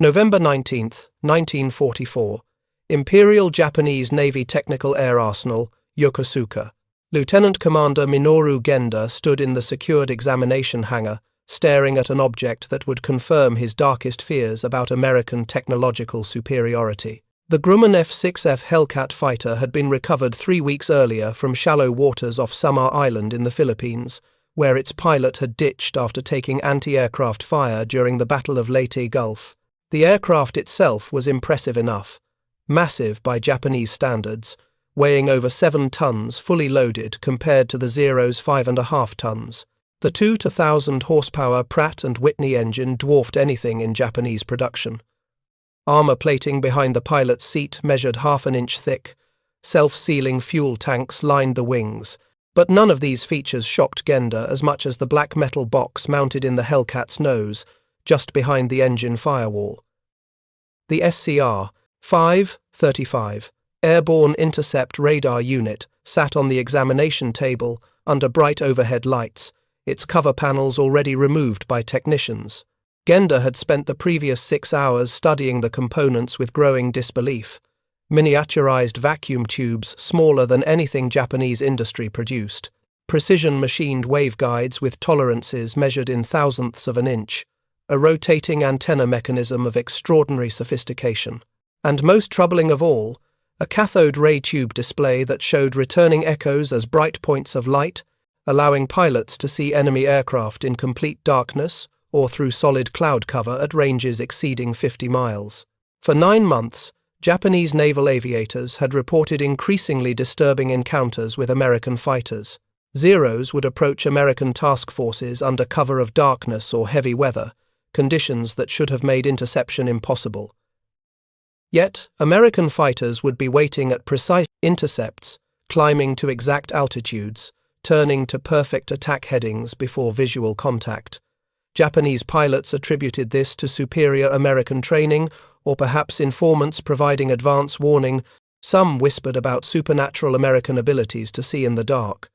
November 19th, 1944. Imperial Japanese Navy Technical Air Arsenal, Yokosuka. Lieutenant Commander Minoru Genda stood in the secured examination hangar, staring at an object that would confirm his darkest fears about American technological superiority. The Grumman F6F Hellcat fighter had been recovered 3 weeks earlier from shallow waters off Samar Island in the Philippines, where its pilot had ditched after taking anti-aircraft fire during the Battle of Leyte Gulf. The aircraft itself was impressive enough, massive by Japanese standards, weighing over 7 tons fully loaded compared to the Zero's 5.5 tons. The 2 to 1,000 horsepower Pratt and Whitney engine dwarfed anything in Japanese production. Armor plating behind the pilot's seat measured half an inch thick. Self-sealing fuel tanks lined the wings, but none of these features shocked Genda as much as the black metal box mounted in the Hellcat's nose, just behind the engine firewall. The SCR-535 Airborne Intercept Radar Unit sat on the examination table under bright overhead lights, its cover panels already removed by technicians. Genda had spent the previous 6 hours studying the components with growing disbelief. Miniaturized vacuum tubes smaller than anything Japanese industry produced. Precision-machined waveguides with tolerances measured in thousandths of an inch. A rotating antenna mechanism of extraordinary sophistication. And most troubling of all, a cathode ray tube display that showed returning echoes as bright points of light, allowing pilots to see enemy aircraft in complete darkness or through solid cloud cover at ranges exceeding 50 miles. For 9 months, Japanese naval aviators had reported increasingly disturbing encounters with American fighters. Zeros would approach American task forces under cover of darkness or heavy weather, conditions that should have made interception impossible. Yet, American fighters would be waiting at precise intercepts, climbing to exact altitudes, turning to perfect attack headings before visual contact. Japanese pilots attributed this to superior American training, or perhaps informants providing advance warning. Some whispered about supernatural American abilities to see in the dark.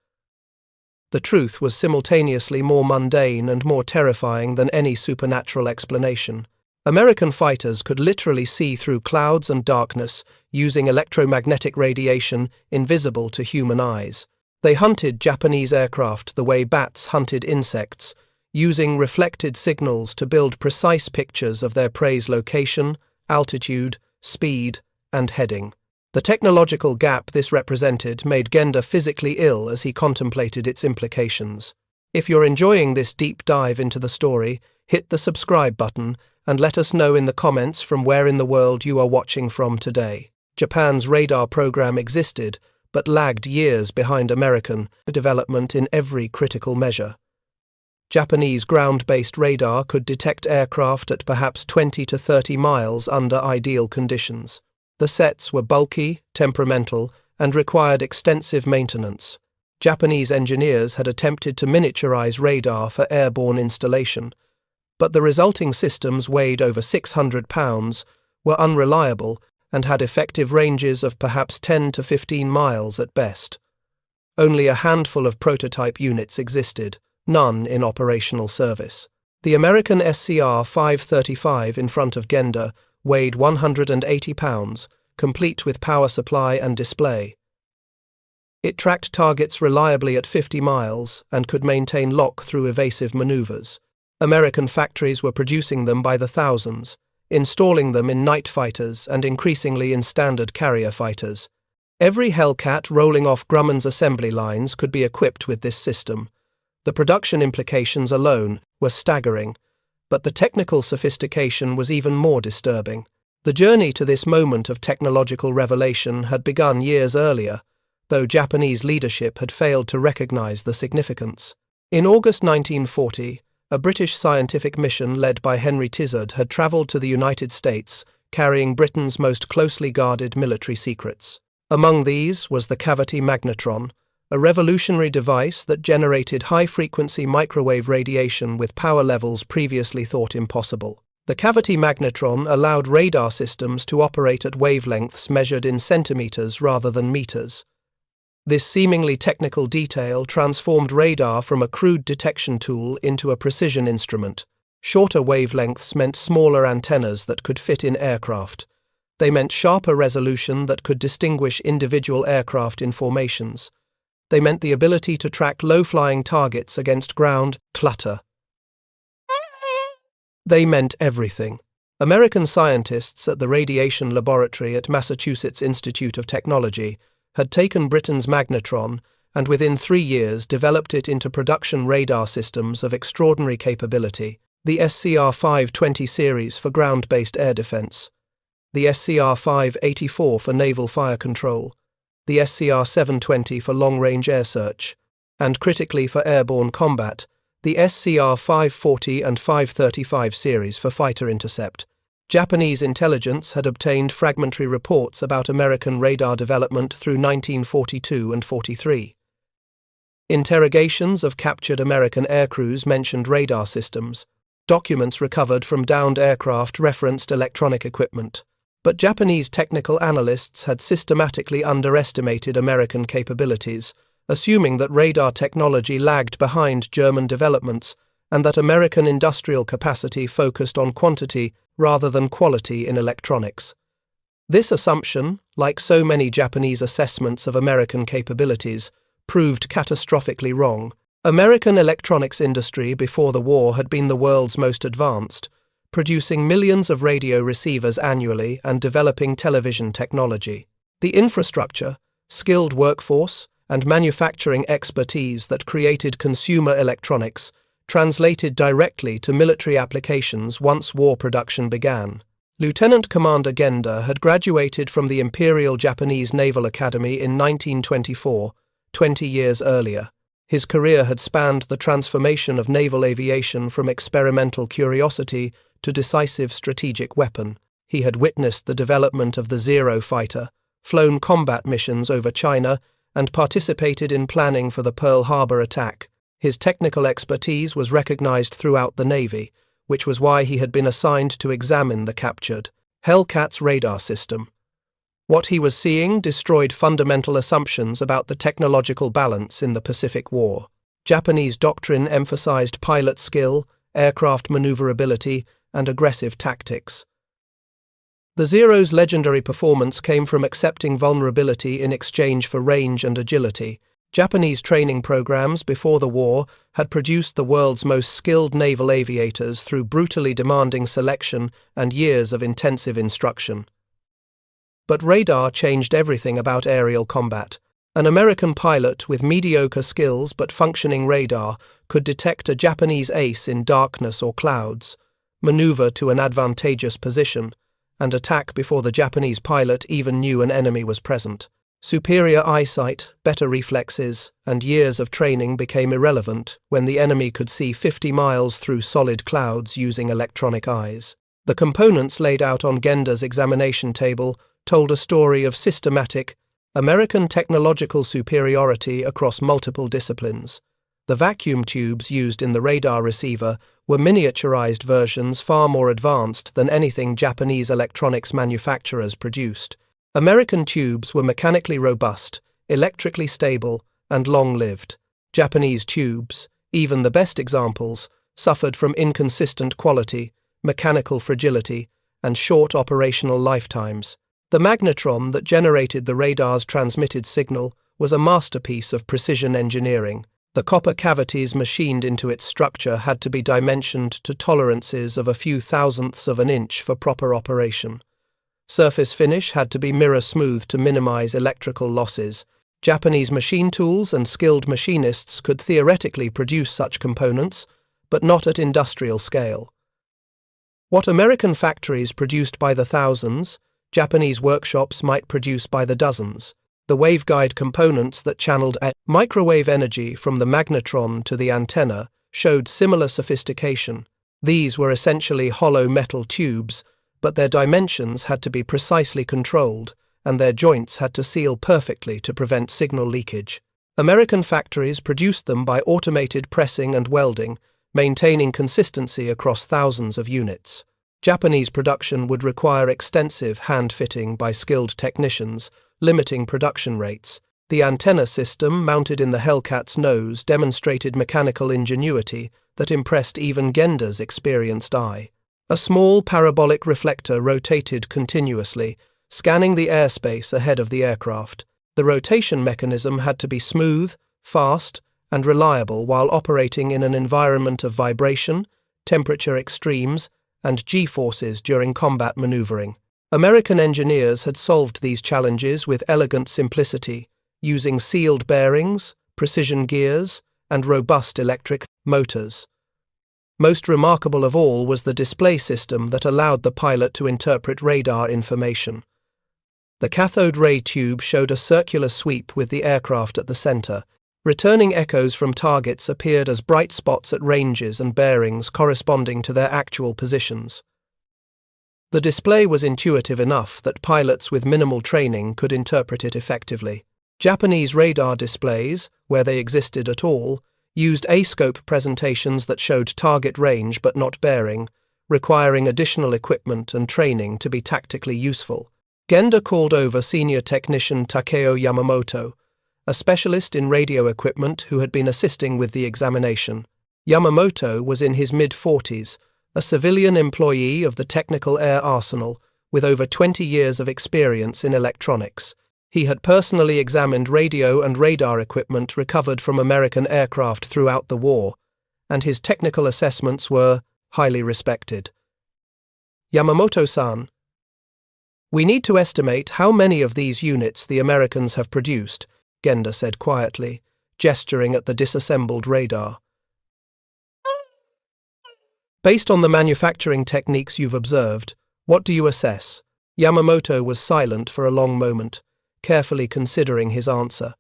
The truth was simultaneously more mundane and more terrifying than any supernatural explanation. American fighters could literally see through clouds and darkness using electromagnetic radiation invisible to human eyes. They hunted Japanese aircraft the way bats hunted insects, using reflected signals to build precise pictures of their prey's location, altitude, speed, and heading. The technological gap this represented made Genda physically ill as he contemplated its implications. If you're enjoying this deep dive into the story, hit the subscribe button and let us know in the comments from where in the world you are watching from today. Japan's radar program existed, but lagged years behind American development in every critical measure. Japanese ground-based radar could detect aircraft at perhaps 20 to 30 miles under ideal conditions. The sets were bulky, temperamental, and required extensive maintenance. Japanese engineers had attempted to miniaturize radar for airborne installation, but the resulting systems weighed over 600 pounds, were unreliable, and had effective ranges of perhaps 10 to 15 miles at best. Only a handful of prototype units existed, none in operational service. The American SCR-535 in front of Genda weighed 180 pounds, complete with power supply and display. It tracked targets reliably at 50 miles and could maintain lock through evasive maneuvers. American factories were producing them by the thousands, installing them in night fighters and increasingly in standard carrier fighters. Every Hellcat rolling off Grumman's assembly lines could be equipped with this system. The production implications alone were staggering, but the technical sophistication was even more disturbing. The journey to this moment of technological revelation had begun years earlier, though Japanese leadership had failed to recognize the significance. In August 1940, a British scientific mission led by Henry Tizard had travelled to the United States, carrying Britain's most closely guarded military secrets. Among these was the cavity magnetron, a revolutionary device that generated high-frequency microwave radiation with power levels previously thought impossible. The cavity magnetron allowed radar systems to operate at wavelengths measured in centimeters rather than meters. This seemingly technical detail transformed radar from a crude detection tool into a precision instrument. Shorter wavelengths meant smaller antennas that could fit in aircraft. They meant sharper resolution that could distinguish individual aircraft in formations. They meant the ability to track low-flying targets against ground clutter. They meant everything. American scientists at the Radiation Laboratory at Massachusetts Institute of Technology had taken Britain's magnetron and within 3 years developed it into production radar systems of extraordinary capability, the SCR-520 series for ground-based air defense, the SCR-584 for naval fire control, the SCR-720 for long-range air search, and critically for airborne combat, the SCR-540 and 535 series for fighter intercept. Japanese intelligence had obtained fragmentary reports about American radar development through 1942 and 43. Interrogations of captured American aircrews mentioned radar systems. Documents recovered from downed aircraft referenced electronic equipment. But Japanese technical analysts had systematically underestimated American capabilities, assuming that radar technology lagged behind German developments and that American industrial capacity focused on quantity rather than quality in electronics. This assumption, like so many Japanese assessments of American capabilities, proved catastrophically wrong. American electronics industry before the war had been the world's most advanced, producing millions of radio receivers annually and developing television technology. The infrastructure, skilled workforce, and manufacturing expertise that created consumer electronics translated directly to military applications once war production began. Lieutenant Commander Genda had graduated from the Imperial Japanese Naval Academy in 1924, 20 years earlier. His career had spanned the transformation of naval aviation from experimental curiosity to decisive strategic weapon. He had witnessed the development of the Zero fighter, flown combat missions over China, and participated in planning for the Pearl Harbor attack. His technical expertise was recognized throughout the Navy, which was why he had been assigned to examine the captured Hellcat's radar system. What he was seeing destroyed fundamental assumptions about the technological balance in the Pacific War. Japanese doctrine emphasized pilot skill, aircraft maneuverability, and aggressive tactics. The Zero's legendary performance came from accepting vulnerability in exchange for range and agility. Japanese training programs before the war had produced the world's most skilled naval aviators through brutally demanding selection and years of intensive instruction. But radar changed everything about aerial combat. An American pilot with mediocre skills but functioning radar could detect a Japanese ace in darkness or clouds, maneuver to an advantageous position, and attack before the Japanese pilot even knew an enemy was present. Superior eyesight, better reflexes, and years of training became irrelevant when the enemy could see 50 miles through solid clouds using electronic eyes. The components laid out on Genda's examination table told a story of systematic American technological superiority across multiple disciplines. The vacuum tubes used in the radar receiver were miniaturized versions far more advanced than anything Japanese electronics manufacturers produced. American tubes were mechanically robust, electrically stable, and long-lived. Japanese tubes, even the best examples, suffered from inconsistent quality, mechanical fragility, and short operational lifetimes. The magnetron that generated the radar's transmitted signal was a masterpiece of precision engineering. The copper cavities machined into its structure had to be dimensioned to tolerances of a few thousandths of an inch for proper operation. Surface finish had to be mirror smooth to minimize electrical losses. Japanese machine tools and skilled machinists could theoretically produce such components, but not at industrial scale. What American factories produced by the thousands, Japanese workshops might produce by the dozens. The waveguide components that channeled microwave energy from the magnetron to the antenna showed similar sophistication. These were essentially hollow metal tubes, but their dimensions had to be precisely controlled, and their joints had to seal perfectly to prevent signal leakage. American factories produced them by automated pressing and welding, maintaining consistency across thousands of units. Japanese production would require extensive hand-fitting by skilled technicians, limiting production rates. The antenna system mounted in the Hellcat's nose demonstrated mechanical ingenuity that impressed even Genda's experienced eye. A small parabolic reflector rotated continuously, scanning the airspace ahead of the aircraft. The rotation mechanism had to be smooth, fast, and reliable while operating in an environment of vibration, temperature extremes, and G-forces during combat maneuvering. American engineers had solved these challenges with elegant simplicity, using sealed bearings, precision gears, and robust electric motors. Most remarkable of all was the display system that allowed the pilot to interpret radar information. The cathode ray tube showed a circular sweep with the aircraft at the center. Returning echoes from targets appeared as bright spots at ranges and bearings corresponding to their actual positions. The display was intuitive enough that pilots with minimal training could interpret it effectively. Japanese radar displays, where they existed at all, used A-scope presentations that showed target range but not bearing, requiring additional equipment and training to be tactically useful. Genda called over senior technician Takeo Yamamoto, a specialist in radio equipment who had been assisting with the examination. Yamamoto was in his mid-40s, a civilian employee of the Technical Air Arsenal with over 20 years of experience in electronics. He had personally examined radio and radar equipment recovered from American aircraft throughout the war, and his technical assessments were highly respected. Yamamoto-san, we need to estimate how many of these units the Americans have produced, Genda said quietly, gesturing at the disassembled radar. Based on the manufacturing techniques you've observed, what do you assess? Yamamoto was silent for a long moment, carefully considering his answer.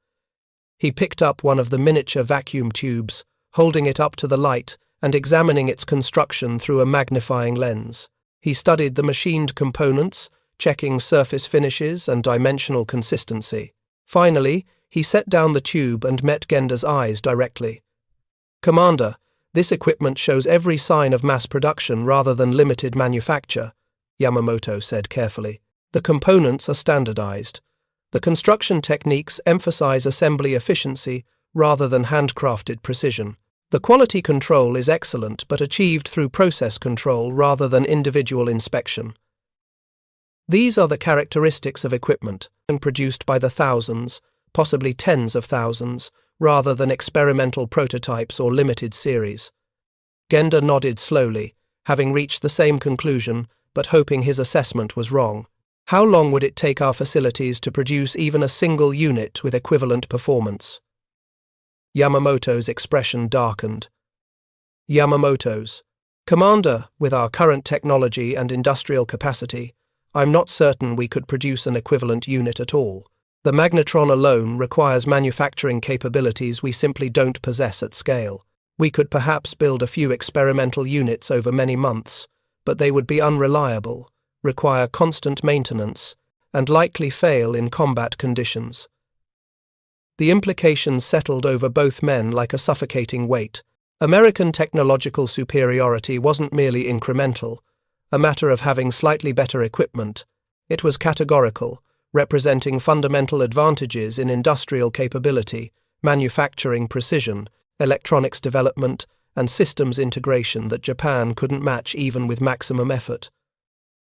He picked up one of the miniature vacuum tubes, holding it up to the light and examining its construction through a magnifying lens. He studied the machined components, checking surface finishes and dimensional consistency. Finally, he set down the tube and met Genda's eyes directly. Commander, this equipment shows every sign of mass production rather than limited manufacture, Yamamoto said carefully. The components are standardized. The construction techniques emphasize assembly efficiency rather than handcrafted precision. The quality control is excellent but achieved through process control rather than individual inspection. These are the characteristics of equipment produced by the thousands, possibly tens of thousands, rather than experimental prototypes or limited series. Genda nodded slowly, having reached the same conclusion but hoping his assessment was wrong. How long would it take our facilities to produce even a single unit with equivalent performance? Yamamoto's expression darkened. Yamamoto's. Commander, with our current technology and industrial capacity, I'm not certain we could produce an equivalent unit at all. The magnetron alone requires manufacturing capabilities we simply don't possess at scale. We could perhaps build a few experimental units over many months, but they would be unreliable, require constant maintenance, and likely fail in combat conditions. The implications settled over both men like a suffocating weight. American technological superiority wasn't merely incremental, a matter of having slightly better equipment. It was categorical, representing fundamental advantages in industrial capability, manufacturing precision, electronics development, and systems integration that Japan couldn't match even with maximum effort.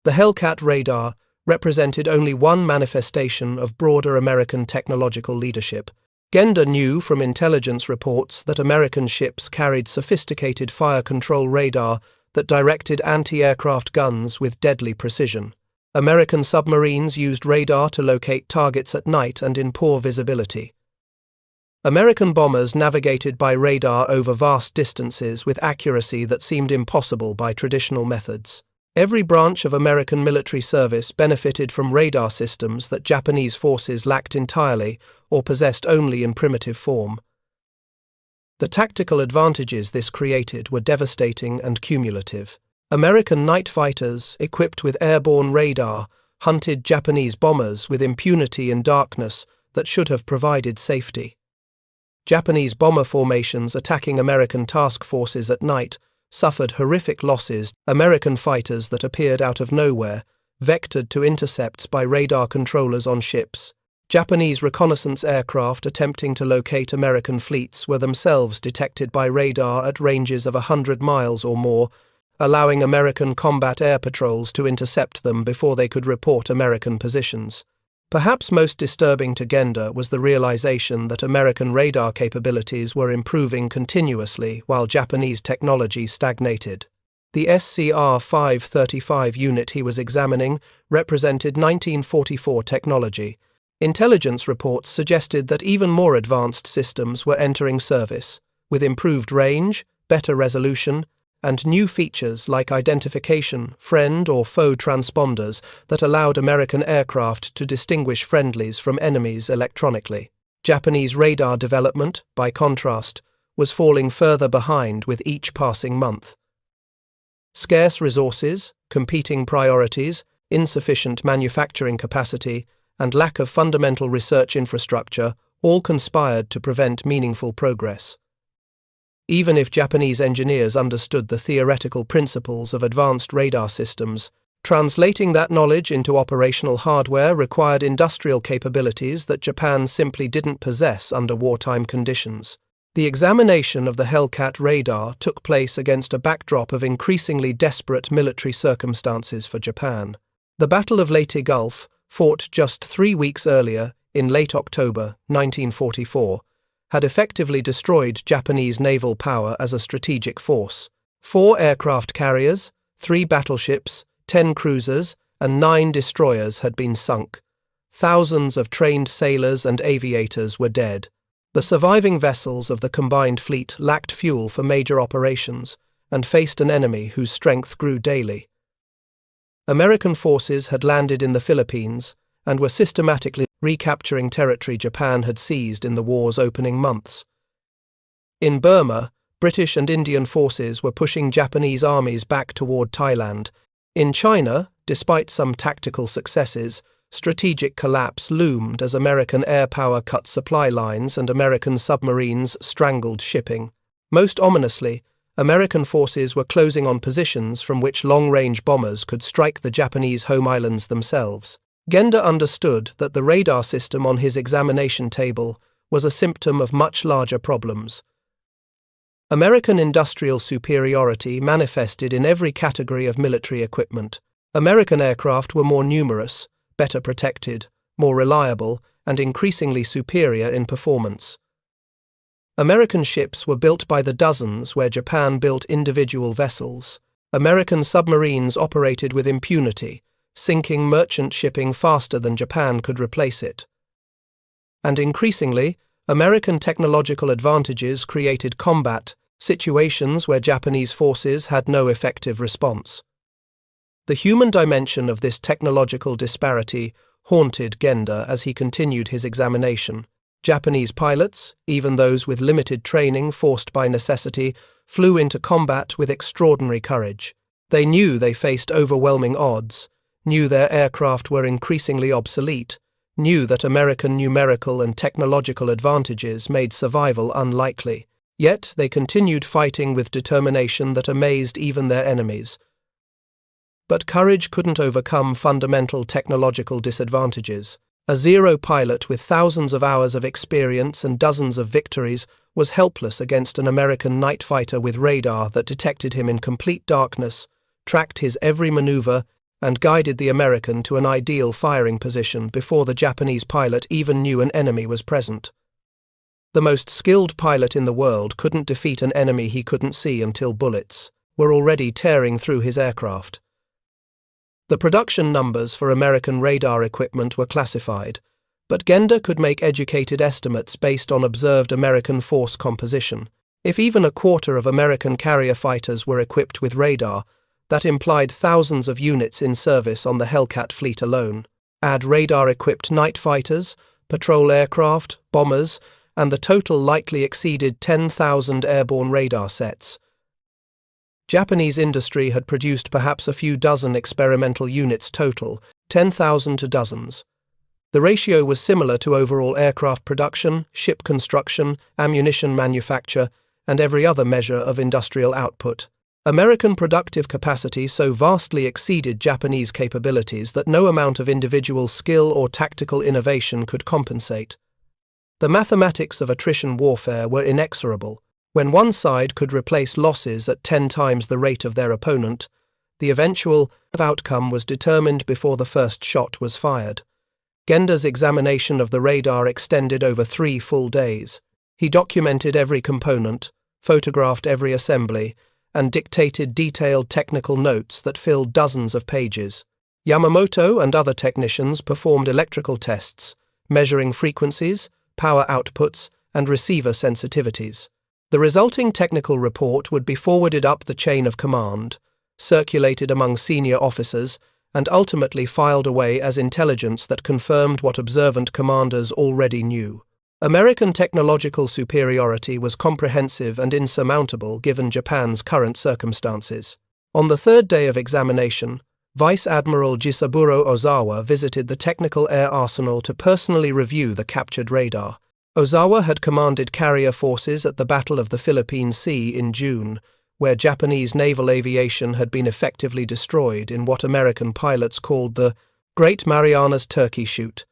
The Hellcat radar represented only one manifestation of broader American technological leadership. Genda knew from intelligence reports that American ships carried sophisticated fire control radar that directed anti-aircraft guns with deadly precision. American submarines used radar to locate targets at night and in poor visibility. American bombers navigated by radar over vast distances with accuracy that seemed impossible by traditional methods. Every branch of American military service benefited from radar systems that Japanese forces lacked entirely or possessed only in primitive form. The tactical advantages this created were devastating and cumulative. American night fighters, equipped with airborne radar, hunted Japanese bombers with impunity in darkness that should have provided safety. Japanese bomber formations attacking American task forces at night suffered horrific losses. American fighters that appeared out of nowhere, vectored to intercepts by radar controllers on ships. Japanese reconnaissance aircraft attempting to locate American fleets were themselves detected by radar at ranges of 100 miles or more, allowing American combat air patrols to intercept them before they could report American positions. Perhaps most disturbing to Genda was the realization that American radar capabilities were improving continuously while Japanese technology stagnated. The SCR-535 unit he was examining represented 1944 technology. Intelligence reports suggested that even more advanced systems were entering service, with improved range, better resolution, and new features like identification, friend or foe transponders that allowed American aircraft to distinguish friendlies from enemies electronically. Japanese radar development, by contrast, was falling further behind with each passing month. Scarce resources, competing priorities, insufficient manufacturing capacity, and lack of fundamental research infrastructure all conspired to prevent meaningful progress. Even if Japanese engineers understood the theoretical principles of advanced radar systems, translating that knowledge into operational hardware required industrial capabilities that Japan simply didn't possess under wartime conditions. The examination of the Hellcat radar took place against a backdrop of increasingly desperate military circumstances for Japan. The Battle of Leyte Gulf, fought just 3 weeks earlier, in late October 1944, had effectively destroyed Japanese naval power as a strategic force. 4 aircraft carriers, 3 battleships, 10 cruisers, and 9 destroyers had been sunk. Thousands of trained sailors and aviators were dead. The surviving vessels of the combined fleet lacked fuel for major operations and faced an enemy whose strength grew daily. American forces had landed in the Philippines and were systematically recapturing territory Japan had seized in the war's opening months. In Burma, British and Indian forces were pushing Japanese armies back toward Thailand. In China, despite some tactical successes, strategic collapse loomed as American air power cut supply lines and American submarines strangled shipping. Most ominously, American forces were closing on positions from which long-range bombers could strike the Japanese home islands themselves. Genda understood that the radar system on his examination table was a symptom of much larger problems. American industrial superiority manifested in every category of military equipment. American aircraft were more numerous, better protected, more reliable, and increasingly superior in performance. American ships were built by the dozens where Japan built individual vessels. American submarines operated with impunity, sinking merchant shipping faster than Japan could replace it. And increasingly, American technological advantages created combat situations where Japanese forces had no effective response. The human dimension of this technological disparity haunted Genda as he continued his examination. Japanese pilots, even those with limited training forced by necessity, flew into combat with extraordinary courage. They knew they faced overwhelming odds, knew their aircraft were increasingly obsolete, knew that American numerical and technological advantages made survival unlikely. Yet they continued fighting with determination that amazed even their enemies. But courage couldn't overcome fundamental technological disadvantages. A Zero pilot with thousands of hours of experience and dozens of victories was helpless against an American night fighter with radar that detected him in complete darkness, tracked his every maneuver, and guided the American to an ideal firing position before the Japanese pilot even knew an enemy was present. The most skilled pilot in the world couldn't defeat an enemy he couldn't see until bullets were already tearing through his aircraft. The production numbers for American radar equipment were classified, but Genda could make educated estimates based on observed American force composition. If even a quarter of American carrier fighters were equipped with radar, that implied thousands of units in service on the Hellcat fleet alone. Add radar-equipped night fighters, patrol aircraft, bombers, and the total likely exceeded 10,000 airborne radar sets. Japanese industry had produced perhaps a few dozen experimental units total, 10,000 to dozens. The ratio was similar to overall aircraft production, ship construction, ammunition manufacture, and every other measure of industrial output. American productive capacity so vastly exceeded Japanese capabilities that no amount of individual skill or tactical innovation could compensate. The mathematics of attrition warfare were inexorable. When one side could replace losses at 10 times the rate of their opponent, the eventual outcome was determined before the first shot was fired. Genda's examination of the radar extended over 3 full days. He documented every component, photographed every assembly, and dictated detailed technical notes that filled dozens of pages. Yamamoto and other technicians performed electrical tests, measuring frequencies, power outputs, and receiver sensitivities. The resulting technical report would be forwarded up the chain of command, circulated among senior officers, and ultimately filed away as intelligence that confirmed what observant commanders already knew. American technological superiority was comprehensive and insurmountable given Japan's current circumstances. On the third day of examination, Vice Admiral Jisaburo Ozawa visited the technical air arsenal to personally review the captured radar. Ozawa had commanded carrier forces at the Battle of the Philippine Sea in June, where Japanese naval aviation had been effectively destroyed in what American pilots called the Great Marianas Turkey Shoot.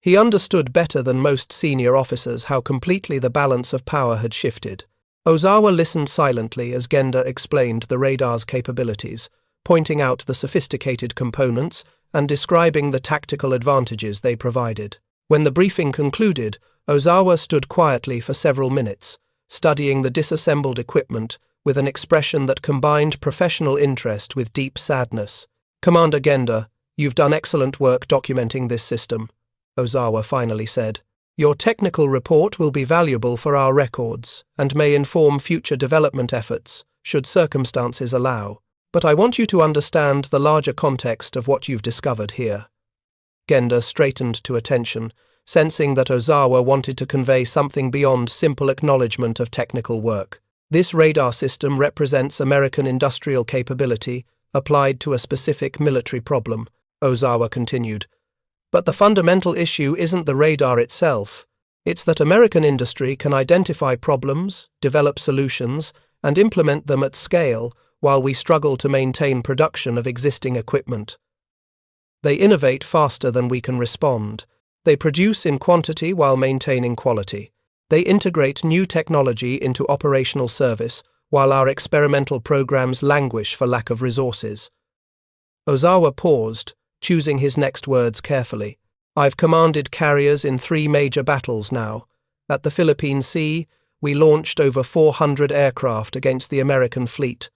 He understood better than most senior officers how completely the balance of power had shifted. Ozawa listened silently as Genda explained the radar's capabilities, pointing out the sophisticated components and describing the tactical advantages they provided. When the briefing concluded, Ozawa stood quietly for several minutes, studying the disassembled equipment with an expression that combined professional interest with deep sadness. "Commander Genda, you've done excellent work documenting this system," Ozawa finally said. "Your technical report will be valuable for our records and may inform future development efforts, should circumstances allow. But I want you to understand the larger context of what you've discovered here." Genda straightened to attention, sensing that Ozawa wanted to convey something beyond simple acknowledgement of technical work. "This radar system represents American industrial capability applied to a specific military problem," Ozawa continued. "But the fundamental issue isn't the radar itself. It's that American industry can identify problems, develop solutions, and implement them at scale while we struggle to maintain production of existing equipment. They innovate faster than we can respond. They produce in quantity while maintaining quality. They integrate new technology into operational service while our experimental programs languish for lack of resources." Ozawa paused, choosing his next words carefully. "I've commanded carriers in 3 major battles now. At the Philippine Sea, we launched over 400 aircraft against the American fleet.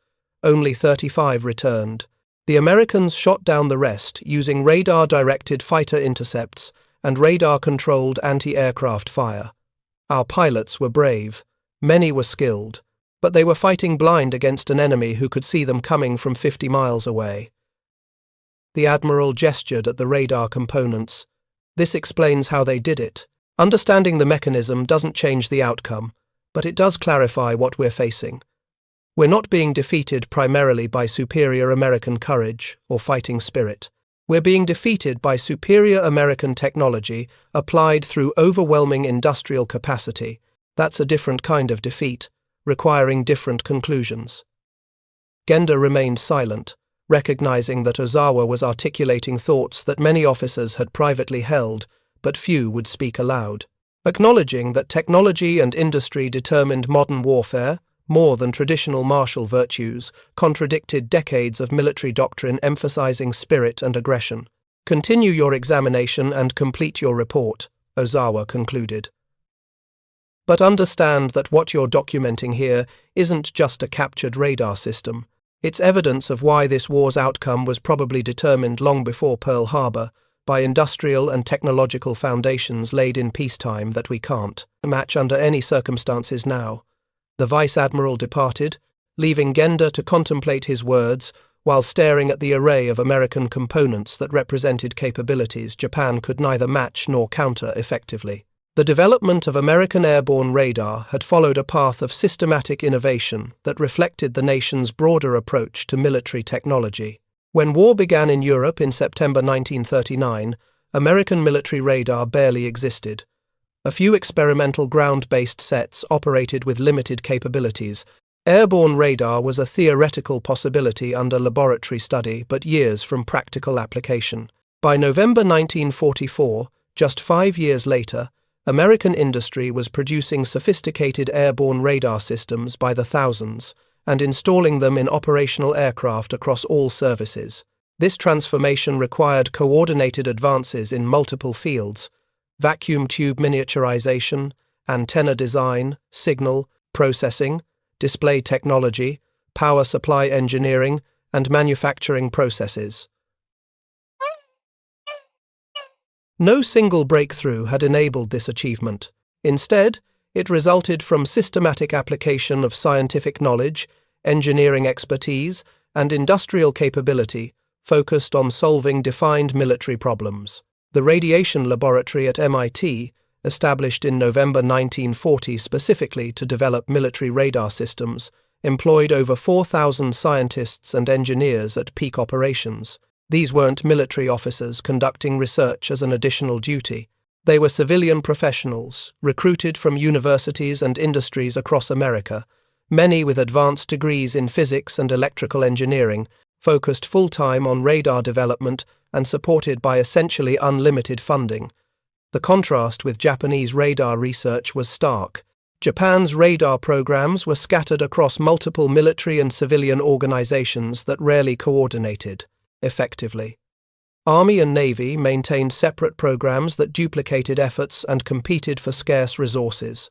Only 35 returned. The Americans shot down the rest using radar-directed fighter intercepts and radar-controlled anti-aircraft fire. Our pilots were brave. Many were skilled. But they were fighting blind against an enemy who could see them coming from 50 miles away." The Admiral gestured at the radar components. "This explains how they did it. Understanding the mechanism doesn't change the outcome, but it does clarify what we're facing. We're not being defeated primarily by superior American courage or fighting spirit. We're being defeated by superior American technology applied through overwhelming industrial capacity. That's a different kind of defeat, requiring different conclusions." Genda remained silent, recognizing that Ozawa was articulating thoughts that many officers had privately held, but few would speak aloud. Acknowledging that technology and industry determined modern warfare, more than traditional martial virtues, contradicted decades of military doctrine emphasizing spirit and aggression. "Continue your examination and complete your report," Ozawa concluded. "But understand that what you're documenting here isn't just a captured radar system. It's evidence of why this war's outcome was probably determined long before Pearl Harbor, by industrial and technological foundations laid in peacetime that we can't match under any circumstances now." The Vice Admiral departed, leaving Genda to contemplate his words while staring at the array of American components that represented capabilities Japan could neither match nor counter effectively. The development of American airborne radar had followed a path of systematic innovation that reflected the nation's broader approach to military technology. When war began in Europe in September 1939, American military radar barely existed. A few experimental ground-based sets operated with limited capabilities, Airborne radar was a theoretical possibility under laboratory study but years from practical application. By November 1944, just 5 years later, American industry was producing sophisticated airborne radar systems by the thousands and installing them in operational aircraft across all services. This transformation required coordinated advances in multiple fields: vacuum tube miniaturization, antenna design, signal processing, display technology, power supply engineering, and manufacturing processes. No single breakthrough had enabled this achievement. Instead, it resulted from systematic application of scientific knowledge, engineering expertise, and industrial capability focused on solving defined military problems. The Radiation Laboratory at MIT, established in November 1940 specifically to develop military radar systems, employed over 4,000 scientists and engineers at peak operations. These weren't military officers conducting research as an additional duty. They were civilian professionals, recruited from universities and industries across America, many with advanced degrees in physics and electrical engineering, focused full-time on radar development and supported by essentially unlimited funding. The contrast with Japanese radar research was stark. Japan's radar programs were scattered across multiple military and civilian organizations that rarely coordinated effectively. Army and Navy maintained separate programs that duplicated efforts and competed for scarce resources.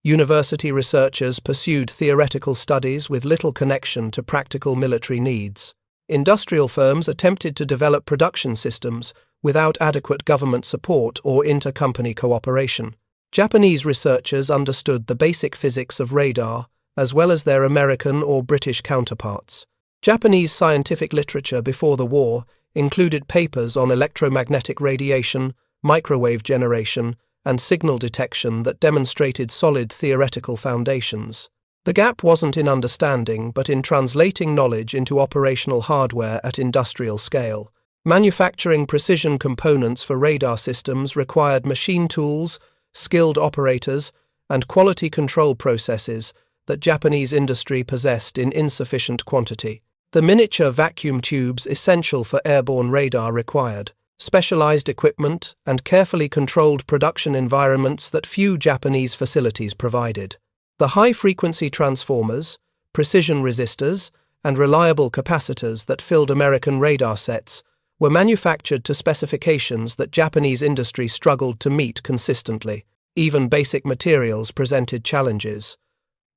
University researchers pursued theoretical studies with little connection to practical military needs. Industrial firms attempted to develop production systems without adequate government support or inter-company cooperation. Japanese researchers understood the basic physics of radar, as well as their American or British counterparts. Japanese scientific literature before the war included papers on electromagnetic radiation, microwave generation, and signal detection that demonstrated solid theoretical foundations. The gap wasn't in understanding, but in translating knowledge into operational hardware at industrial scale. Manufacturing precision components for radar systems required machine tools, skilled operators, and quality control processes that Japanese industry possessed in insufficient quantity. The miniature vacuum tubes essential for airborne radar required specialized equipment and carefully controlled production environments that few Japanese facilities provided. The high-frequency transformers, precision resistors, and reliable capacitors that filled American radar sets were manufactured to specifications that Japanese industry struggled to meet consistently. Even basic materials presented challenges.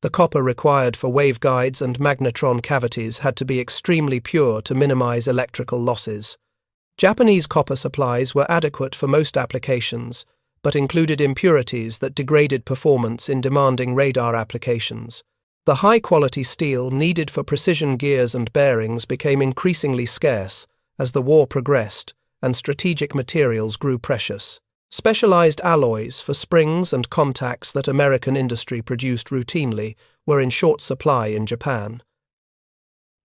The copper required for waveguides and magnetron cavities had to be extremely pure to minimize electrical losses. Japanese copper supplies were adequate for most applications, but included impurities that degraded performance in demanding radar applications. The high-quality steel needed for precision gears and bearings became increasingly scarce as the war progressed and strategic materials grew precious. Specialized alloys for springs and contacts that American industry produced routinely were in short supply in Japan.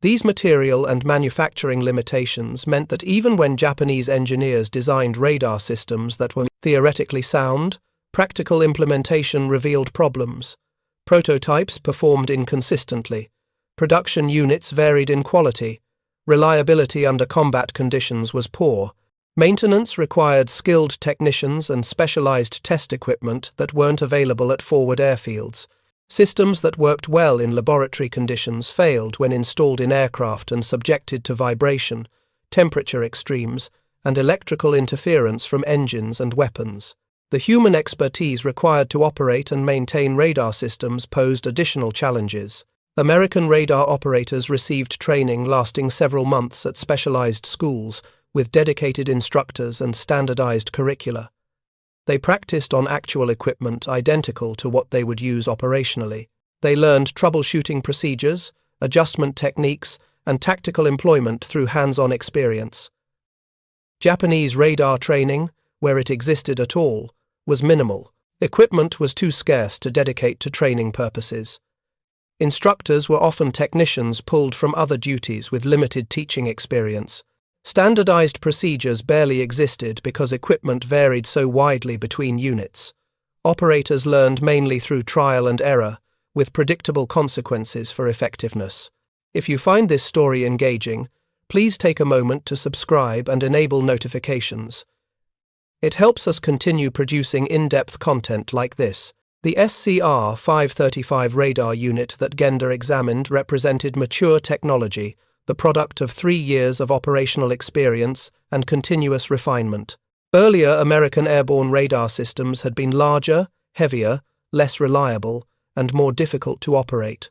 These material and manufacturing limitations meant that even when Japanese engineers designed radar systems that were theoretically sound, practical implementation revealed problems. Prototypes performed inconsistently. Production units varied in quality. Reliability under combat conditions was poor. Maintenance required skilled technicians and specialized test equipment that weren't available at forward airfields. Systems that worked well in laboratory conditions failed when installed in aircraft and subjected to vibration, temperature extremes, and electrical interference from engines and weapons. The human expertise required to operate and maintain radar systems posed additional challenges. American radar operators received training lasting several months at specialized schools, with dedicated instructors and standardized curricula. They practiced on actual equipment identical to what they would use operationally. They learned troubleshooting procedures, adjustment techniques, and tactical employment through hands-on experience. Japanese radar training, where it existed at all, was minimal. Equipment was too scarce to dedicate to training purposes. Instructors were often technicians pulled from other duties with limited teaching experience. Standardized procedures barely existed because equipment varied so widely between units. Operators learned mainly through trial and error, with predictable consequences for effectiveness. If you find this story engaging, please take a moment to subscribe and enable notifications. It helps us continue producing in-depth content like this. The SCR-535 radar unit that Genda examined represented mature technology, the product of 3 years of operational experience and continuous refinement. Earlier American airborne radar systems had been larger, heavier, less reliable, and more difficult to operate.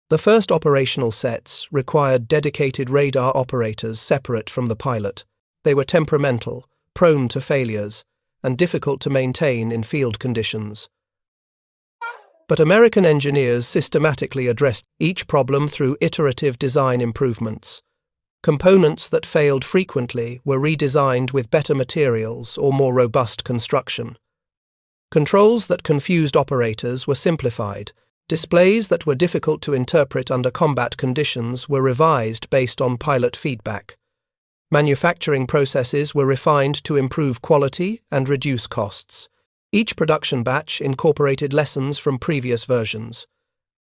The first operational sets required dedicated radar operators separate from the pilot. They were temperamental, prone to failures, and difficult to maintain in field conditions. But American engineers systematically addressed each problem through iterative design improvements. Components that failed frequently were redesigned with better materials or more robust construction. Controls that confused operators were simplified. Displays that were difficult to interpret under combat conditions were revised based on pilot feedback. Manufacturing processes were refined to improve quality and reduce costs. Each production batch incorporated lessons from previous versions.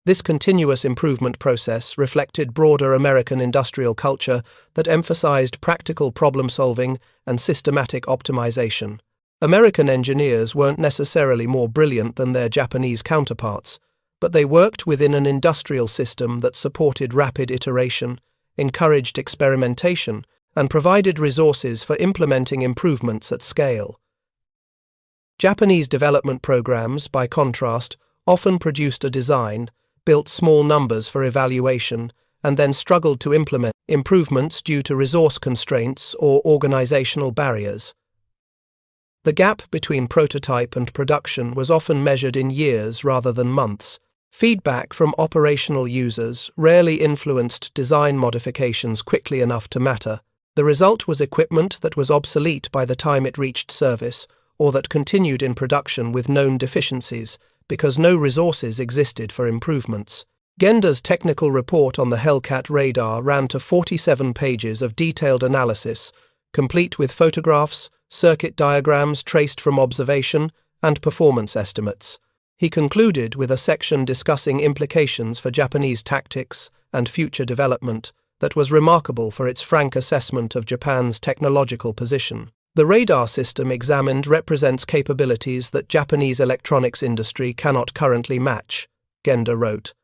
This continuous improvement process reflected broader American industrial culture that emphasized practical problem-solving and systematic optimization. American engineers weren't necessarily more brilliant than their Japanese counterparts, but they worked within an industrial system that supported rapid iteration, encouraged experimentation, and provided resources for implementing improvements at scale. Japanese development programs, by contrast, often produced a design, built small numbers for evaluation, and then struggled to implement improvements due to resource constraints or organizational barriers. The gap between prototype and production was often measured in years rather than months. Feedback from operational users rarely influenced design modifications quickly enough to matter. The result was equipment that was obsolete by the time it reached service, or that continued in production with known deficiencies, because no resources existed for improvements. Genda's technical report on the Hellcat radar ran to 47 pages of detailed analysis, complete with photographs, circuit diagrams traced from observation, and performance estimates. He concluded with a section discussing implications for Japanese tactics and future development that was remarkable for its frank assessment of Japan's technological position. The radar system examined represents capabilities that Japanese electronics industry cannot currently match, Genda wrote.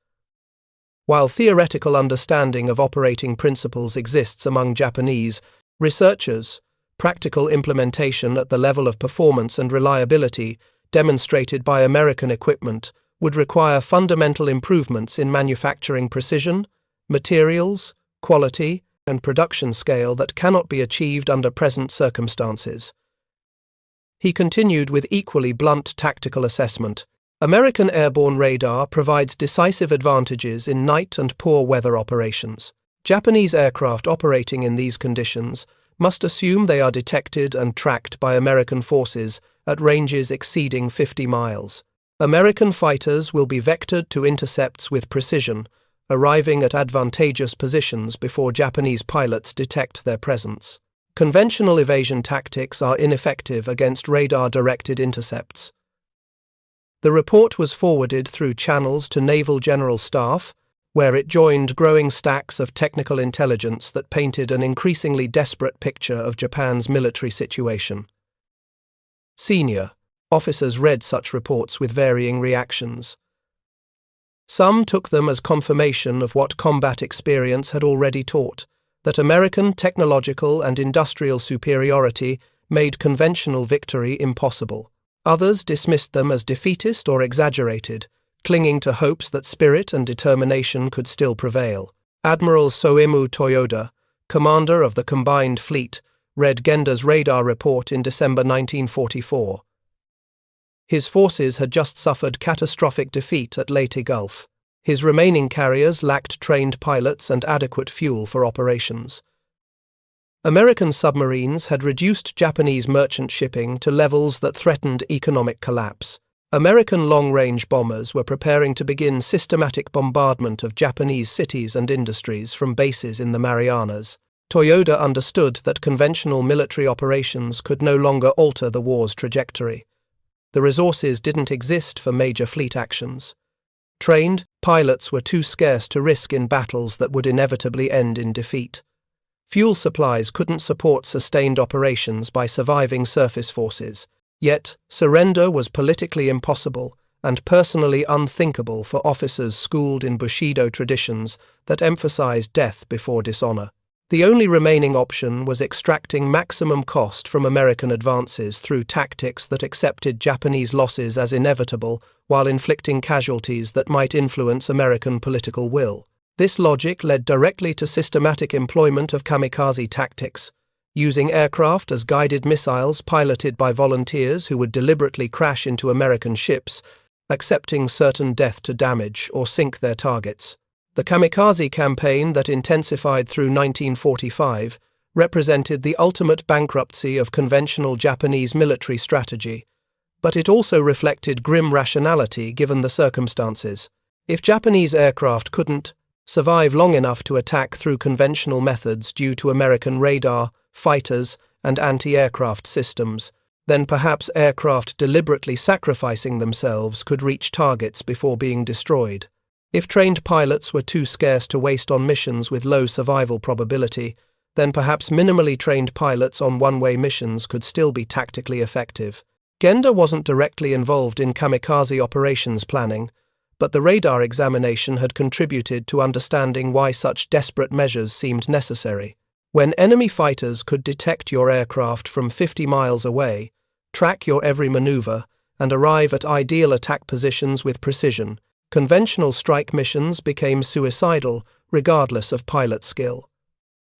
While theoretical understanding of operating principles exists among Japanese researchers, practical implementation at the level of performance and reliability demonstrated by American equipment would require fundamental improvements in manufacturing precision, materials, quality, and production scale that cannot be achieved under present circumstances. He continued with equally blunt tactical assessment. American airborne radar provides decisive advantages in night and poor weather operations. Japanese aircraft operating in these conditions must assume they are detected and tracked by American forces at ranges exceeding 50 miles. American fighters will be vectored to intercepts with precision, arriving at advantageous positions before Japanese pilots detect their presence. Conventional evasion tactics are ineffective against radar-directed intercepts. The report was forwarded through channels to Naval General Staff, where it joined growing stacks of technical intelligence that painted an increasingly desperate picture of Japan's military situation. Senior officers read such reports with varying reactions. Some took them as confirmation of what combat experience had already taught, that American technological and industrial superiority made conventional victory impossible. Others dismissed them as defeatist or exaggerated, clinging to hopes that spirit and determination could still prevail. Admiral Soemu Toyoda, commander of the Combined Fleet, read Genda's radar report in December 1944. His forces had just suffered catastrophic defeat at Leyte Gulf. His remaining carriers lacked trained pilots and adequate fuel for operations. American submarines had reduced Japanese merchant shipping to levels that threatened economic collapse. American long-range bombers were preparing to begin systematic bombardment of Japanese cities and industries from bases in the Marianas. Toyoda understood that conventional military operations could no longer alter the war's trajectory. The resources didn't exist for major fleet actions. Trained pilots were too scarce to risk in battles that would inevitably end in defeat. Fuel supplies couldn't support sustained operations by surviving surface forces, yet surrender was politically impossible and personally unthinkable for officers schooled in Bushido traditions that emphasized death before dishonor. The only remaining option was extracting maximum cost from American advances through tactics that accepted Japanese losses as inevitable while inflicting casualties that might influence American political will. This logic led directly to systematic employment of kamikaze tactics, using aircraft as guided missiles piloted by volunteers who would deliberately crash into American ships, accepting certain death to damage or sink their targets. The kamikaze campaign that intensified through 1945 represented the ultimate bankruptcy of conventional Japanese military strategy, but it also reflected grim rationality given the circumstances. If Japanese aircraft couldn't survive long enough to attack through conventional methods due to American radar, fighters, and anti-aircraft systems, then perhaps aircraft deliberately sacrificing themselves could reach targets before being destroyed. If trained pilots were too scarce to waste on missions with low survival probability, then perhaps minimally trained pilots on one-way missions could still be tactically effective. Genda wasn't directly involved in kamikaze operations planning, but the radar examination had contributed to understanding why such desperate measures seemed necessary. When enemy fighters could detect your aircraft from 50 miles away, track your every maneuver, and arrive at ideal attack positions with precision, conventional strike missions became suicidal regardless of pilot skill.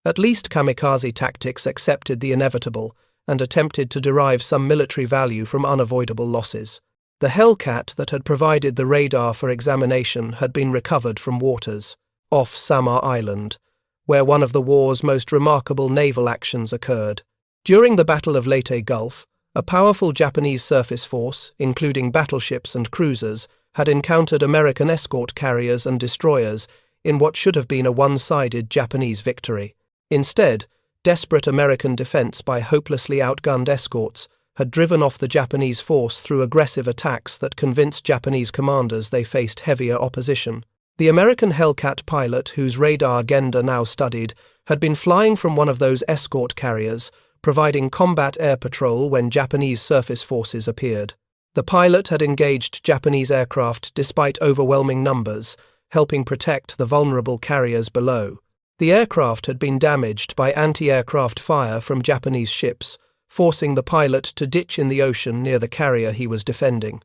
At least kamikaze tactics accepted the inevitable and attempted to derive some military value from unavoidable losses. The Hellcat that had provided the radar for examination had been recovered from waters off Samar Island, where one of the war's most remarkable naval actions occurred. During the Battle of Leyte Gulf, a powerful Japanese surface force, including battleships and cruisers, had encountered American escort carriers and destroyers in what should have been a one-sided Japanese victory. Instead, desperate American defense by hopelessly outgunned escorts had driven off the Japanese force through aggressive attacks that convinced Japanese commanders they faced heavier opposition. The American Hellcat pilot, whose radar Genda now studied, had been flying from one of those escort carriers, providing combat air patrol when Japanese surface forces appeared. The pilot had engaged Japanese aircraft despite overwhelming numbers, helping protect the vulnerable carriers below. The aircraft had been damaged by anti-aircraft fire from Japanese ships, forcing the pilot to ditch in the ocean near the carrier he was defending.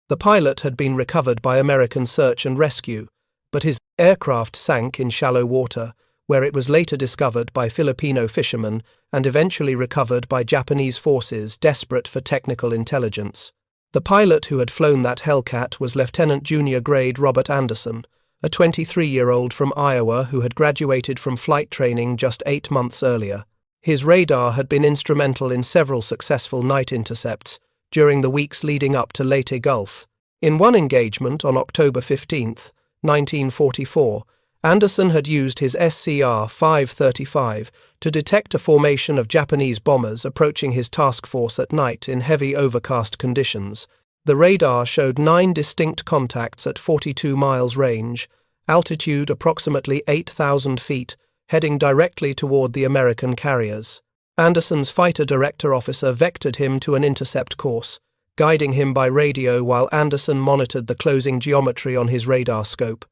The pilot had been recovered by American search and rescue, but his aircraft sank in shallow water, where it was later discovered by Filipino fishermen and eventually recovered by Japanese forces desperate for technical intelligence. The pilot who had flown that Hellcat was Lieutenant Junior Grade Robert Anderson, a 23-year-old from Iowa who had graduated from flight training just 8 months earlier. His radar had been instrumental in several successful night intercepts during the weeks leading up to Leyte Gulf. In one engagement on October 15, 1944, Anderson had used his SCR-535 to detect a formation of Japanese bombers approaching his task force at night in heavy overcast conditions. The radar showed 9 distinct contacts at 42 miles range, altitude approximately 8,000 feet, heading directly toward the American carriers. Anderson's fighter director officer vectored him to an intercept course, guiding him by radio while Anderson monitored the closing geometry on his radar scope.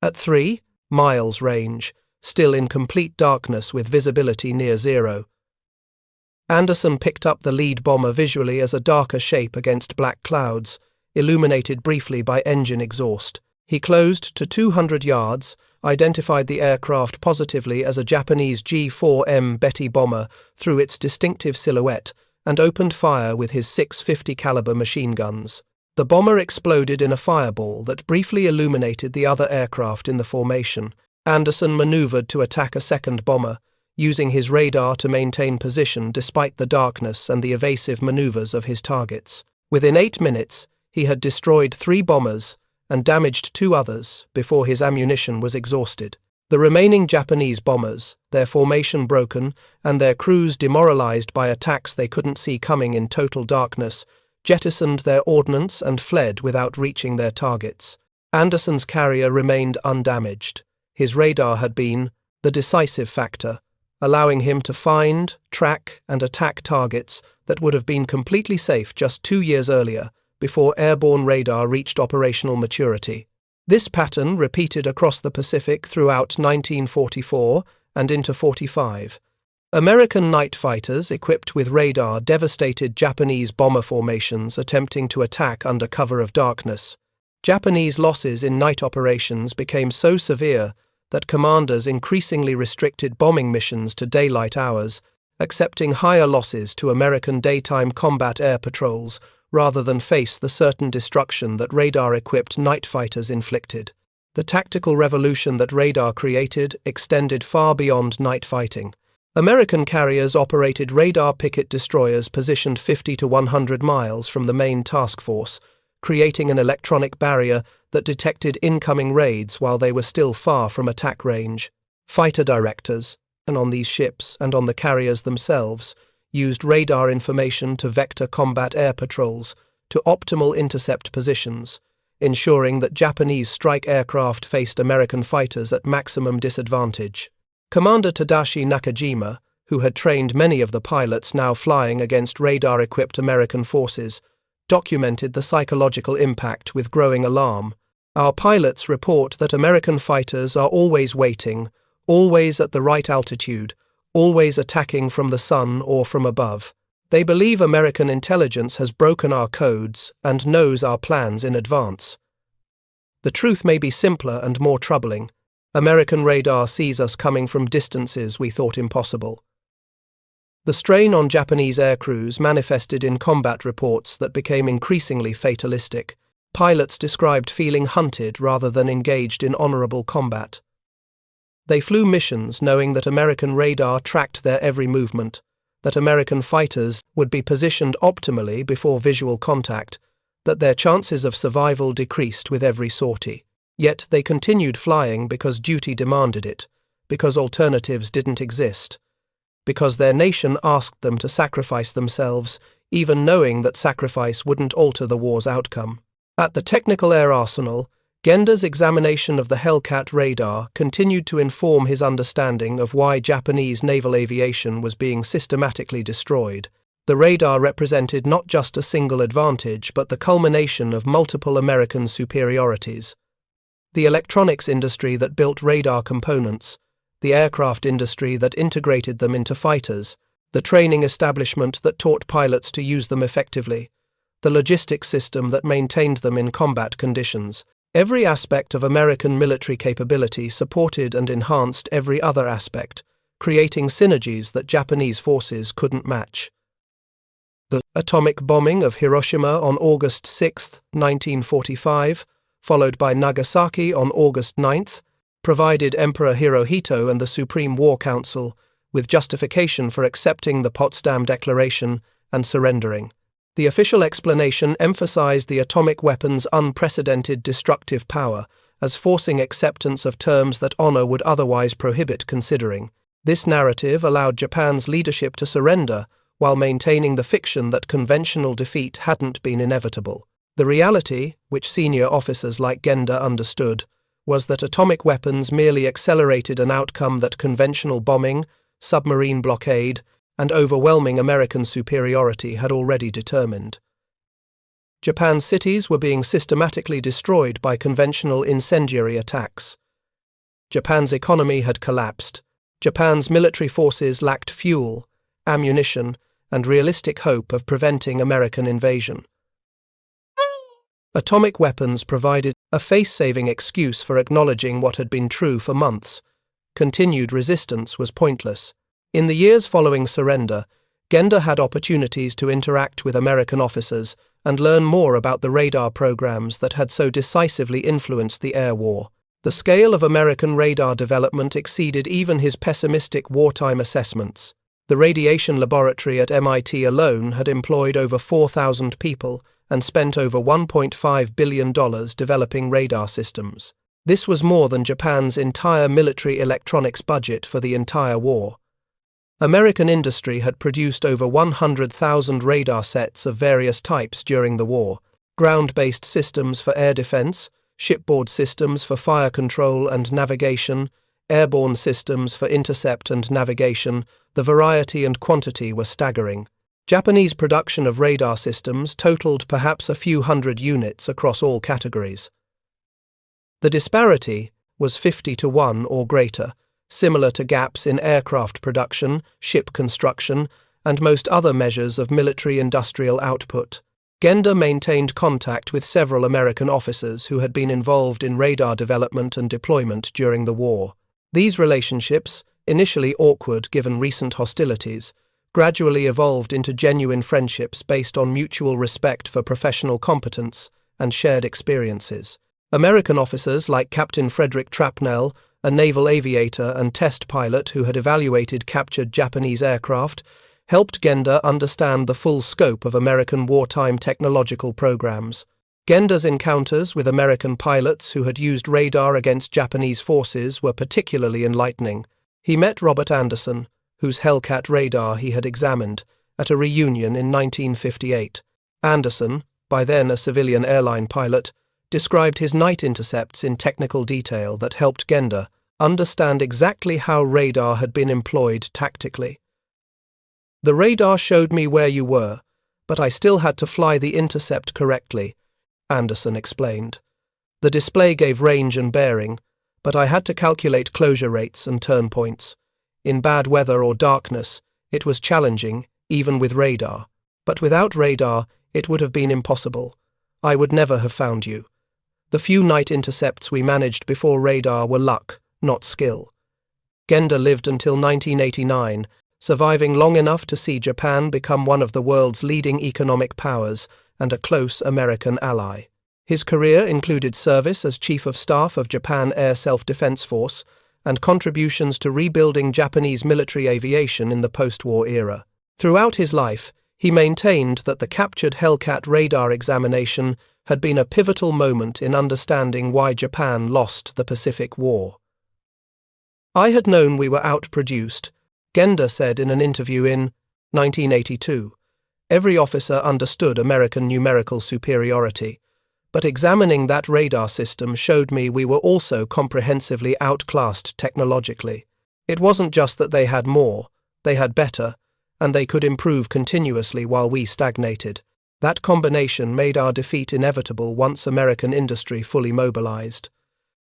At 3 miles range, still in complete darkness with visibility near zero, Anderson picked up the lead bomber visually as a darker shape against black clouds, illuminated briefly by engine exhaust. He closed to 200 yards, identified the aircraft positively as a Japanese G-4M Betty bomber through its distinctive silhouette, and opened fire with his 650 caliber machine guns. The bomber exploded in a fireball that briefly illuminated the other aircraft in the formation. Anderson maneuvered to attack a second bomber, using his radar to maintain position despite the darkness and the evasive maneuvers of his targets. Within 8 minutes, he had destroyed 3 bombers and damaged 2 others before his ammunition was exhausted. The remaining Japanese bombers, their formation broken and their crews demoralized by attacks they couldn't see coming in total darkness, jettisoned their ordnance and fled without reaching their targets. Anderson's carrier remained undamaged. His radar had been the decisive factor, allowing him to find, track, and attack targets that would have been completely safe just 2 years earlier, before airborne radar reached operational maturity. This pattern repeated across the Pacific throughout 1944 and into 45. American night fighters equipped with radar devastated Japanese bomber formations attempting to attack under cover of darkness. Japanese losses in night operations became so severe that commanders increasingly restricted bombing missions to daylight hours, accepting higher losses to American daytime combat air patrols rather than face the certain destruction that radar-equipped night fighters inflicted. The tactical revolution that radar created extended far beyond night fighting. American carriers operated radar picket destroyers positioned 50 to 100 miles from the main task force, creating an electronic barrier that detected incoming raids while they were still far from attack range. Fighter directors, and on these ships and on the carriers themselves, used radar information to vector combat air patrols to optimal intercept positions, ensuring that Japanese strike aircraft faced American fighters at maximum disadvantage. Commander Tadashi Nakajima, who had trained many of the pilots now flying against radar-equipped American forces, documented the psychological impact with growing alarm. Our pilots report that American fighters are always waiting, always at the right altitude, always attacking from the sun or from above. They believe American intelligence has broken our codes and knows our plans in advance. The truth may be simpler and more troubling. American radar sees us coming from distances we thought impossible. The strain on Japanese aircrews manifested in combat reports that became increasingly fatalistic. Pilots described feeling hunted rather than engaged in honorable combat. They flew missions knowing that American radar tracked their every movement, that American fighters would be positioned optimally before visual contact, that their chances of survival decreased with every sortie. Yet they continued flying because duty demanded it, because alternatives didn't exist, because their nation asked them to sacrifice themselves, even knowing that sacrifice wouldn't alter the war's outcome. At the Technical Air Arsenal, Genda's examination of the Hellcat radar continued to inform his understanding of why Japanese naval aviation was being systematically destroyed. The radar represented not just a single advantage, but the culmination of multiple American superiorities. The electronics industry that built radar components, the aircraft industry that integrated them into fighters, the training establishment that taught pilots to use them effectively, the logistics system that maintained them in combat conditions. Every aspect of American military capability supported and enhanced every other aspect, creating synergies that Japanese forces couldn't match. The atomic bombing of Hiroshima on August 6, 1945, followed by Nagasaki on August 9th, provided Emperor Hirohito and the Supreme War Council with justification for accepting the Potsdam Declaration and surrendering. The official explanation emphasized the atomic weapon's unprecedented destructive power as forcing acceptance of terms that honor would otherwise prohibit considering. This narrative allowed Japan's leadership to surrender while maintaining the fiction that conventional defeat hadn't been inevitable. The reality, which senior officers like Genda understood, was that atomic weapons merely accelerated an outcome that conventional bombing, submarine blockade, and overwhelming American superiority had already determined. Japan's cities were being systematically destroyed by conventional incendiary attacks. Japan's economy had collapsed. Japan's military forces lacked fuel, ammunition, and realistic hope of preventing American invasion. Atomic weapons provided a face-saving excuse for acknowledging what had been true for months. Continued resistance was pointless. In the years following surrender, Genda had opportunities to interact with American officers and learn more about the radar programs that had so decisively influenced the air war. The scale of American radar development exceeded even his pessimistic wartime assessments. The radiation laboratory at MIT alone had employed over 4,000 people and spent over $1.5 billion developing radar systems. This was more than Japan's entire military electronics budget for the entire war. American industry had produced over 100,000 radar sets of various types during the war: ground-based systems for air defense, shipboard systems for fire control and navigation, airborne systems for intercept and navigation. The variety and quantity were staggering. Japanese production of radar systems totaled perhaps a few hundred units across all categories. The disparity was 50-1 or greater, similar to gaps in aircraft production, ship construction, and most other measures of military industrial output. Genda maintained contact with several American officers who had been involved in radar development and deployment during the war. These relationships, initially awkward given recent hostilities, gradually evolved into genuine friendships based on mutual respect for professional competence and shared experiences. American officers like Captain Frederick Trapnell, a naval aviator and test pilot who had evaluated captured Japanese aircraft, helped Genda understand the full scope of American wartime technological programs. Genda's encounters with American pilots who had used radar against Japanese forces were particularly enlightening. He met Robert Anderson, whose Hellcat radar he had examined, at a reunion in 1958. Anderson, by then a civilian airline pilot, described his night intercepts in technical detail that helped Genda understand exactly how radar had been employed tactically. "The radar showed me where you were, but I still had to fly the intercept correctly," Anderson explained. "The display gave range and bearing, but I had to calculate closure rates and turn points. In bad weather or darkness, it was challenging, even with radar. But without radar, it would have been impossible. I would never have found you. The few night intercepts we managed before radar were luck, not skill." Genda lived until 1989, surviving long enough to see Japan become one of the world's leading economic powers and a close American ally. His career included service as Chief of Staff of Japan Air Self-Defense Force and contributions to rebuilding Japanese military aviation in the post-war era. Throughout his life, he maintained that the captured Hellcat radar examination had been a pivotal moment in understanding why Japan lost the Pacific War. "I had known we were outproduced," Genda said in an interview in 1982. "Every officer understood American numerical superiority, but examining that radar system showed me we were also comprehensively outclassed technologically. It wasn't just that they had more, they had better, and they could improve continuously while we stagnated. That combination made our defeat inevitable once American industry fully mobilized."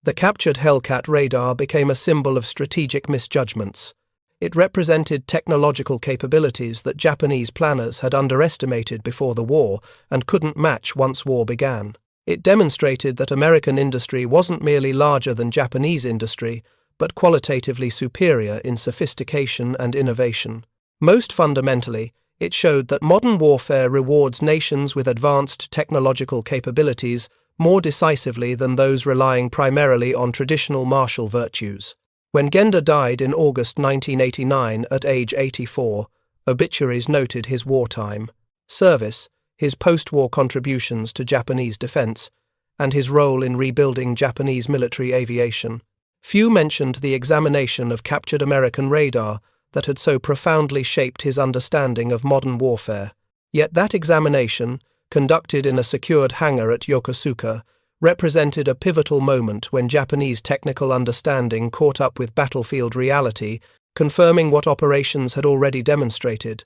The captured Hellcat radar became a symbol of strategic misjudgments. It represented technological capabilities that Japanese planners had underestimated before the war and couldn't match once war began. It demonstrated that American industry wasn't merely larger than Japanese industry, but qualitatively superior in sophistication and innovation. Most fundamentally, it showed that modern warfare rewards nations with advanced technological capabilities more decisively than those relying primarily on traditional martial virtues. When Genda died in August 1989 at age 84, obituaries noted his wartime service, his post-war contributions to Japanese defense, and his role in rebuilding Japanese military aviation. Few mentioned the examination of captured American radar that had so profoundly shaped his understanding of modern warfare. Yet that examination, conducted in a secured hangar at Yokosuka, represented a pivotal moment when Japanese technical understanding caught up with battlefield reality, confirming what operations had already demonstrated: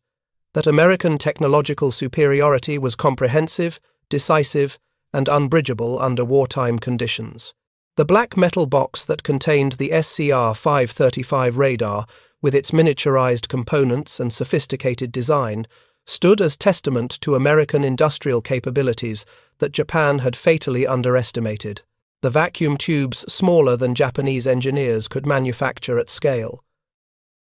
that American technological superiority was comprehensive, decisive, and unbridgeable under wartime conditions. The black metal box that contained the SCR-535 radar, with its miniaturized components and sophisticated design, stood as testament to American industrial capabilities that Japan had fatally underestimated. The vacuum tubes smaller than Japanese engineers could manufacture at scale.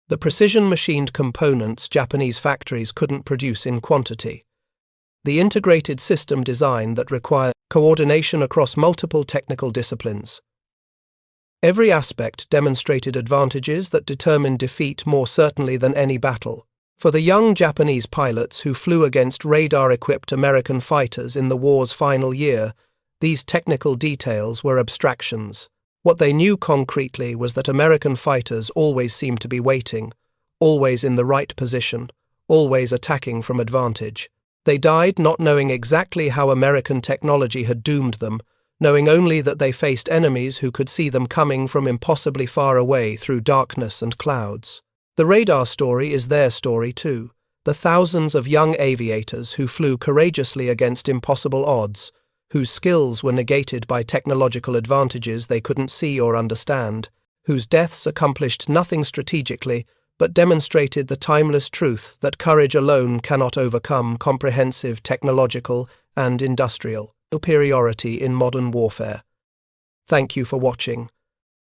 The precision-machined components Japanese factories couldn't produce in quantity. The integrated system design that required coordination across multiple technical disciplines. Every aspect demonstrated advantages that determined defeat more certainly than any battle. For the young Japanese pilots who flew against radar-equipped American fighters in the war's final year, these technical details were abstractions. What they knew concretely was that American fighters always seemed to be waiting, always in the right position, always attacking from advantage. They died not knowing exactly how American technology had doomed them, knowing only that they faced enemies who could see them coming from impossibly far away through darkness and clouds. The radar story is their story too, the thousands of young aviators who flew courageously against impossible odds, whose skills were negated by technological advantages they couldn't see or understand, whose deaths accomplished nothing strategically but demonstrated the timeless truth that courage alone cannot overcome comprehensive technological and industrial superiority in modern warfare. Thank you for watching.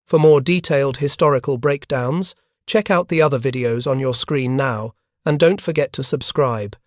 For more detailed historical breakdowns, check out the other videos on your screen now, and don't forget to subscribe.